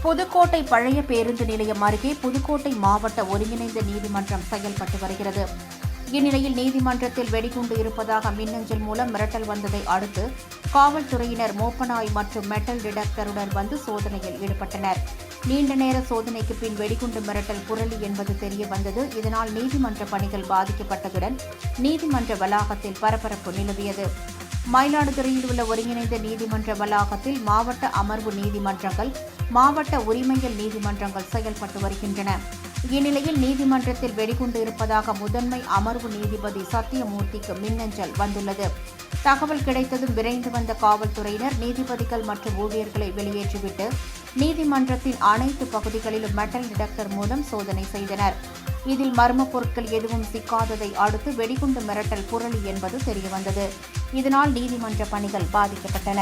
புதுக்கோட்டை பழைய பேருந்து நிலையம் அருகே புதுக்கோட்டை மாவட்ட ஒருங்கிணைந்த நீதிமன்றம் செயல்பட்டு வருகிறது. இந்நிலையில் நீதிமன்றத்தில் வெடிகுண்டு இருப்பதாக மின்னஞ்சல் மூலம் மிரட்டல் வந்ததை அடுத்து காவல்துறையினர் மோப்பநாய் மற்றும் மெட்டல் டிடெக்டருடன் வந்து சோதனையில் ஈடுபட்டனர். நீண்ட நேர சோதனைக்கு பின் வெடிகுண்டு மிரட்டல் புரளி என்பது தெரிய வந்தது. இதனால் நீதிமன்ற பணிகள் பாதிக்கப்பட்டதுடன் நீதிமன்ற வளாகத்தில் பரபரப்பு நிலவியது. மயிலாடுதுறையில் உள்ள ஒருங்கிணைந்த நீதிமன்ற வளாகத்தில் மாவட்ட அமர்வு நீதிமன்றங்கள், மாவட்ட உரிமையியல் நீதிமன்றங்கள் செயல்பட்டு வருகின்றன. இந்நிலையில் நீதிமன்றத்தில் வெடிகுண்டு இருப்பதாக முதன்மை அமர்வு நீதிபதி சத்தியமூர்த்திக்கு மின்னஞ்சல் வந்துள்ளது. தகவல் கிடைத்ததும் விரைந்து வந்த காவல்துறையினர் நீதிபதிகள் மற்றும் ஊழியர்களை வெளியேற்றிவிட்டு நீதிமன்றத்தின் அனைத்து பகுதிகளிலும் மெட்டல் டிடெக்டர் மூலம் சோதனை செய்தனர். இதில் மர்மப் பொருட்கள் எதுவும் சிக்காததை அடுத்து வெடிகுண்டு மிரட்டல் புரளி என்பது தெரியவந்தது. இதனால் நீதிமன்ற பணிகள் பாதிக்கப்பட்டன.